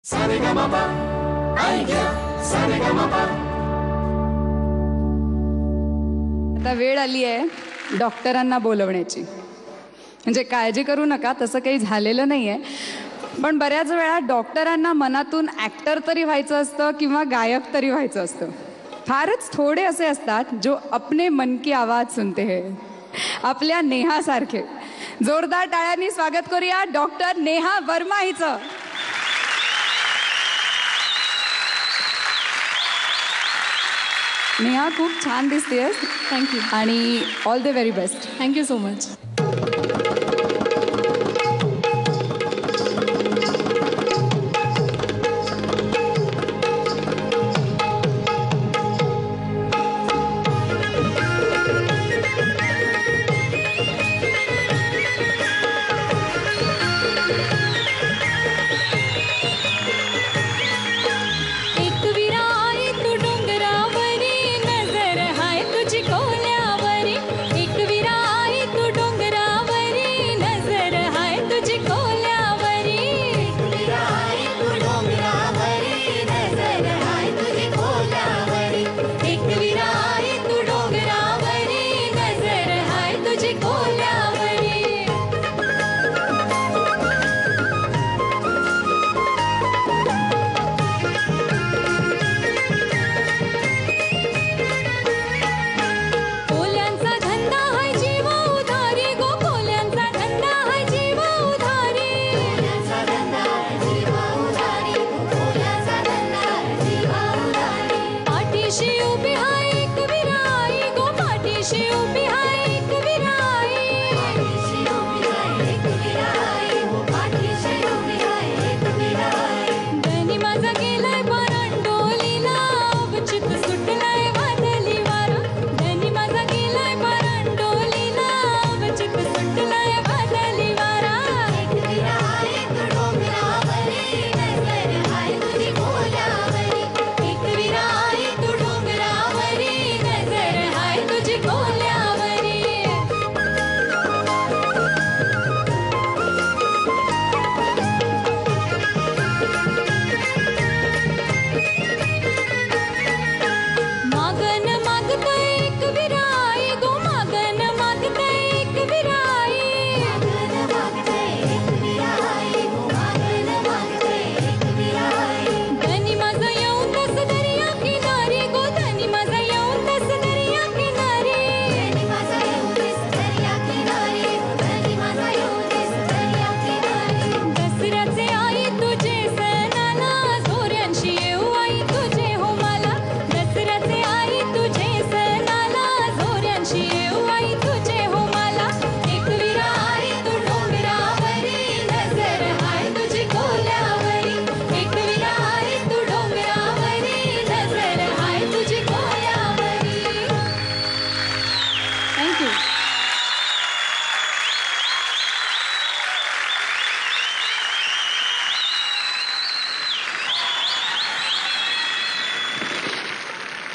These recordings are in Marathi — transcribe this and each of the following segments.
आता वेळ आली आहे डॉक्टरांना बोलवण्याची. म्हणजे काळजी करू नका, तसं काही झालेलं नाही आहे. पण बऱ्याच वेळा डॉक्टरांना मनातून ॲक्टर तरी व्हायचं असतं किंवा गायक तरी व्हायचं असतं. फारच थोडे असे असतात जो अपने मन की आवाज सुनते हैं. आपल्या नेहासारखे. जोरदार टाळ्यांनी स्वागत करूया डॉक्टर नेहा वर्मा हिचं. नेहा खूप छान दिसतेस. थँक्यू आणि all the very best. Thank you so much.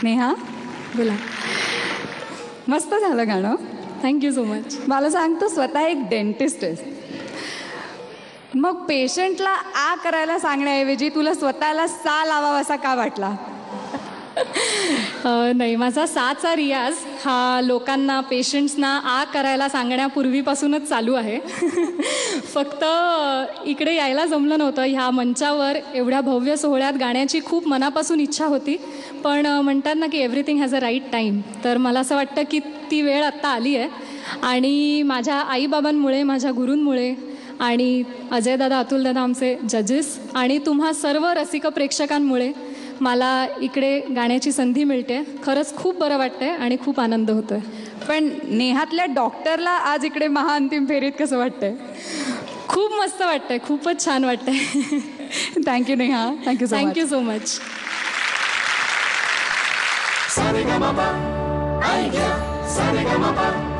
Neha बोला. मस्त झालं गाणं. Thank you so much. मला सांगतो स्वतः एक डेंटिस्ट आहेस, मग पेशंटला आ करायला सांगण्याऐवजी तुला स्वतःला सा लावावासा का वाटला? नाही, माझा साचा रियाज हा लोकांना पेशंट्सना आ करायला सांगण्यापूर्वीपासूनच चालू आहे. फक्त इकडे यायला जमलं नव्हतं. ह्या मंचावर एवढ्या भव्य सोहळ्यात गाण्याची खूप मनापासून इच्छा होती, पण म्हणतात ना की everything has a right time. तर मला असं वाटतं की ती वेळ आत्ता आली आहे. आणि माझ्या आईबाबांमुळे, माझ्या गुरूंमुळे आणि अजयदादा, अतुलदादा आमचे जजेस आणि तुम्हा सर्व रसिक प्रेक्षकांमुळे मला इकडे गाण्याची संधी मिळते. खरंच खूप बरं वाटतंय आणि खूप आनंद होतोय. पण नेहातल्या डॉक्टरला आज इकडे महाअंतिम फेरीत कसं वाटतंय? खूप मस्त वाटतंय, खूपच छान वाटतंय. Thank you Neha. Thank you so much. Sa re ga ma pa, ai ya, sa re ga ma pa.